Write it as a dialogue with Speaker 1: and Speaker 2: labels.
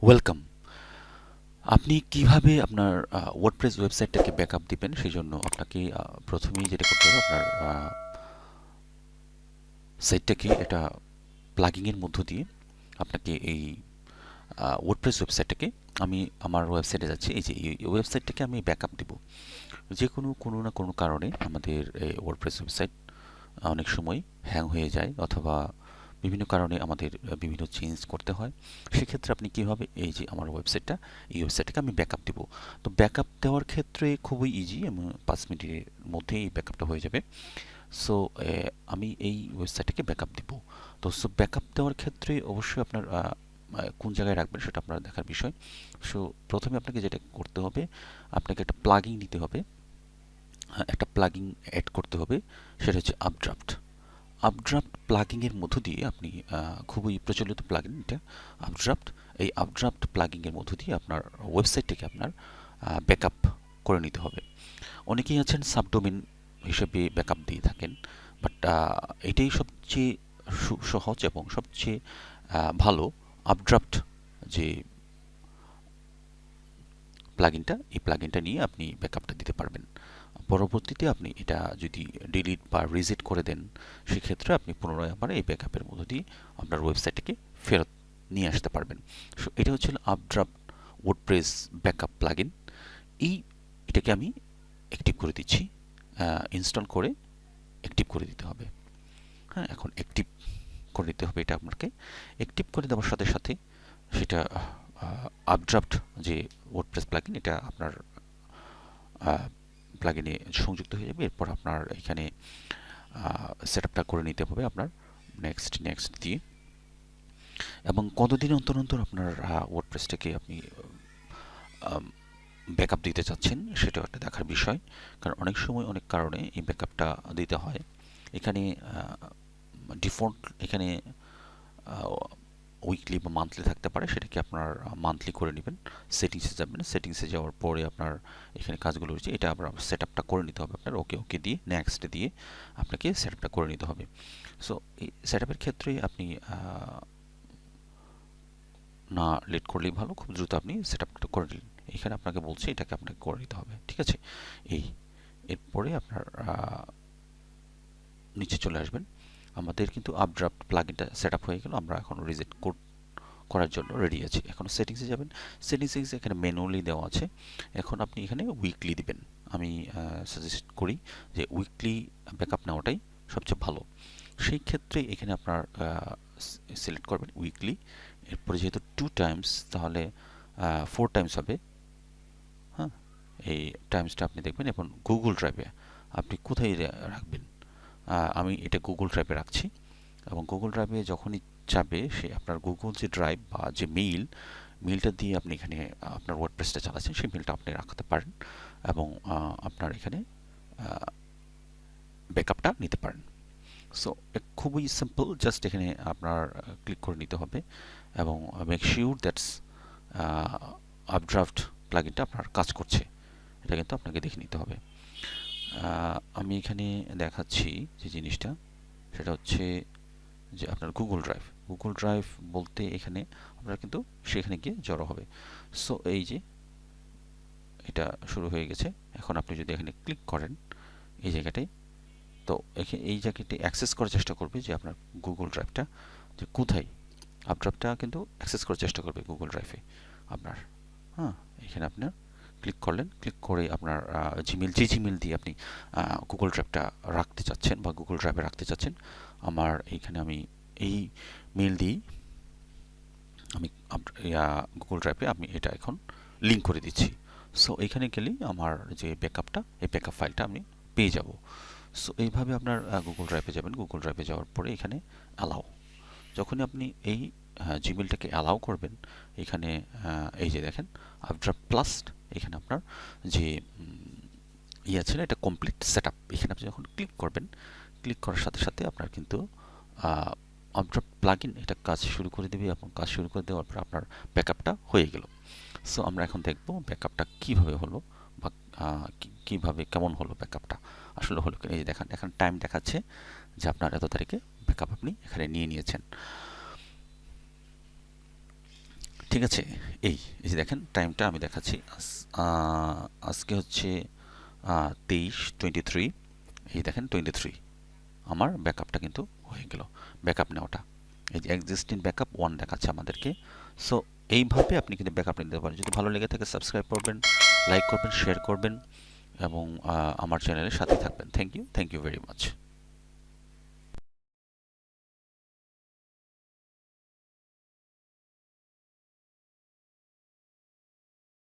Speaker 1: Welcome. আপনি কিভাবে আপনার ওয়ার্ডপ্রেস ওয়েবসাইটটাকে ব্যাকআপ দিবেন সেজন্য আপনাকে প্রথমেই যেটা করতে হবে আপনার সাইটটাকে এটা প্লাগিংয়ের মধ্য দিয়ে আপনাকে এই ওয়ার্ডপ্রেস ওয়েবসাইটটাকে আমি আমার ওয়েবসাইটে যাচ্ছি এই যে এই ওয়েবসাইটটাকে আমি ব্যাকআপ দিব যে কোনো না কোনো কারণে আমাদের এই ওয়ার্ডপ্রেস ওয়েবসাইট অনেক সময় হ্যাং হয়ে যায় অথবা বিভিন্ন কারণে আমাদের বিভিন্ন চেঞ্জ করতে হয় সেক্ষেত্রে আপনি কীভাবে এই যে আমার ওয়েবসাইটটা এই ওয়েবসাইটটাকে আমি ব্যাকআপ দিব তো ব্যাকআপ দেওয়ার ক্ষেত্রে খুবই ইজি এবং 5 মিনিটের মধ্যেই এই ব্যাকআপটা হয়ে যাবে সো আমি এই ওয়েবসাইটটাকে ব্যাকআপ দিব তো সো ব্যাকআপ দেওয়ার ক্ষেত্রে অবশ্যই আপনার কোন জায়গায় রাখবেন সেটা আপনার দেখার বিষয় সো প্রথমে আপনাকে যেটা করতে হবে আপনাকে একটা প্লাগইন নিতে হবে একটা প্লাগইন অ্যাড করতে হবে সেটা হচ্ছে আপড্রাফট প্লাগিংয়ের মধ্য দিয়ে আপনি খুবই প্রচলিত প্লাগিন এটা আপড্রাফট এই আপড্রাফট প্লাগিংয়ের মধ্য দিয়ে আপনার ওয়েবসাইটটাকে আপনার ব্যাকআপ করে নিতে হবে অনেকেই আছেন সাবডোমেন হিসেবে ব্যাকআপ দিয়ে থাকেন বাট এটাই সবচেয়ে সহজ এবং সবচেয়ে ভালো আপড্রাফট যে প্লাগইনটা এই প্লাগইনটা নিয়ে আপনি ব্যাকআপটা দিতে পারবেন পরবর্তীতে আপনি এটা যদি ডিলিট বা রিসেট করে দেন সেক্ষেত্রে আপনি পুনরায় আবার এই ব্যাকআপের মধ্য দিয়ে আপনার ওয়েবসাইটটিকে ফেরত নিয়ে আসতে পারবেন সো এটা হচ্ছে আপড্রাফট ওয়ার্ডপ্রেস ব্যাকআপ প্লাগইন এটাকে আমি অ্যাক্টিভ করে দিচ্ছি ইনস্টল করে অ্যাক্টিভ করে দিতে হবে হ্যাঁ এখন অ্যাক্টিভ করে দিতে হবে এটা আপনাকে অ্যাক্টিভ করে দেওয়ার সাথে সাথে সেটা আপড্রাফট যে ওয়ার্ডপ্রেস প্লাগইন এটা আপনার প্লাগইনে সংযুক্ত হয়ে যাবে এরপর আপনার এখানে সেটআপটা করে নিতে হবে আপনার নেক্সট দিয়ে এবং কতদিন অন্তর অন্তর আপনার ওয়ার্ডপ্রেসটাকে আপনি ব্যাকআপ দিতে চাচ্ছেন সেটাও একটা দেখার বিষয় কারণ অনেক সময় অনেক কারণে এই ব্যাকআপটা দিতে হয় এখানে ডিফল্ট এখানে উইকলি বা মান্থলি থাকতে পারে সেটাকে আপনার মান্থলি করে নেবেন সেটিংসে যাবেন সেটিংসে যাওয়ার পরে আপনার এখানে কাজগুলো রয়েছে এটা আবার সেট আপটা করে নিতে হবে আপনার ওকে দিয়ে নেক্সট দিয়ে আপনাকে সেট আপটা করে নিতে হবে সো এই সেট আপের ক্ষেত্রে আপনি না লেট করলেই ভালো খুব দ্রুত আপনি সেট আপটা করে নিলেন এখানে আপনাকে বলছে এটাকে আপনাকে করে নিতে হবে ঠিক আছে এরপরে আপনার নিচে চলে আসবেন আমাদের কিন্তু আপড্রাফট প্লাগইনটা সেট আপ হয়ে গেল আমরা এখন রিজেক্ট করার জন্য রেডি আছি এখন সেটিংসে যাবেন সেটিংসে এখানে ম্যানুয়ালি দেওয়া আছে এখন আপনি এখানে উইকলি দিবেন আমি সাজেস্ট করি যে উইকলি ব্যাকআপ নেওয়াটাই সবচেয়ে ভালো সেই ক্ষেত্রে এখানে আপনার সিলেক্ট করবেন উইকলি এরপরে যেহেতু 2 টাইমস তাহলে 4 টাইমস হবে হ্যাঁ এই টাইমসটা আপনি দেখবেন এবং গুগল ড্রাইভে আপনি কোথায় রাখবেন আমি এটা গুগল ড্রাইভে রাখছি এবং গুগল ড্রাইভে যখনই যাবে সে আপনার গুগল যে ড্রাইভ বা যে মেইলটা দিয়ে আপনি এখানে আপনার ওয়ার্ডপ্রেসটা চালাচ্ছেন সেই মেইলটা আপনি রাখতে পারেন এবং আপনার এখানে ব্যাকআপটা নিতে পারেন সো খুবই সিম্পল জাস্ট এখানে আপনার ক্লিক করে নিতে হবে এবং মেক শিওর দ্যাটস আপড্রাফট প্লাগইনটা আপনার কাজ করছে এটা কিন্তু আপনাকে দেখে নিতে হবে আমি এখানে দেখাচ্ছি যে জিনিসটা সেটা হচ্ছে যে আপনার গুগল ড্রাইভ বলতে এখানে আপনারা কিন্তু সেখানে গিয়ে জড়ো হবে সো এই যে এটা শুরু হয়ে গেছে এখন আপনি যদি এখানে ক্লিক করেন এই জায়গাটায় তো এই জায়গাটি অ্যাক্সেস করার চেষ্টা করবে যে আপনার গুগল ড্রাইভটা যে কোথায় আপড্রাফটটা কিন্তু অ্যাক্সেস করার চেষ্টা করবে গুগল ড্রাইভে আপনার হ্যাঁ এখানে আপনার ক্লিক করলেন ক্লিক করে আপনার জিমেল দিয়ে আপনি গুগল ড্রাইভটা রাখতে চাচ্ছেন বা গুগল ড্রাইভে রাখতে চাচ্ছেন আমার এইখানে আমি এই মেইল দিয়েই আমি গুগল ড্রাইভে আমি এটা এখন লিঙ্ক করে দিচ্ছি সো এইখানে গেলেই আমার যে ব্যাকআপটা এই ব্যাকআপ ফাইলটা আমি পেয়ে যাব সো এইভাবে আপনার গুগল ড্রাইভে যাবেন গুগল ড্রাইভে যাওয়ার পরে এখানে অ্যালাউ যখনই আপনি এই জিমেলটাকে অ্যালাউ করবেন এখানে এই যে দেখেন আপড্রাফট প্লাস এখানে আপনার যে ইয়ে ছিল এটা কমপ্লিট সেট আপ এখানে আপনি যখন ক্লিক করবেন ক্লিক করার সাথে সাথে আপনার কিন্তু আপড্রাফট প্লাগইন এটা কাজ শুরু করে দেবে এবং কাজ শুরু করে দেওয়ার পর আপনার ব্যাকআপটা হয়ে গেল সো আমরা এখন দেখব ব্যাকআপটা কিভাবে হলো বা কিভাবে কেমন হলো ব্যাকআপটা আসলে হলো এই যে দেখেন এখন টাইম দেখাচ্ছে যে আপনার এত তারিখে ব্যাকআপ আপনি এখানে নিয়ে নিয়েছেন ঠিক আছে। এই এই যে দেখেন টাইমটা আমি দেখাচ্ছি আজকে হচ্ছে 23/23। এই দেখেন 23 আমার ব্যাকআপটা কিন্তু হয়ে গেল। ব্যাকআপ নেওয়াটা এই যে এক্সিস্টিং ব্যাকআপ 1 দেখাচ্ছে আমাদেরকে। সো এইভাবে আপনি কিন্তু ব্যাকআপ নিতে পারেন। যদি ভালো লেগে থাকে সাবস্ক্রাইব করবেন, লাইক করবেন, শেয়ার করবেন এবং আমার চ্যানেলের সাথে থাকবেন। Thank you very much.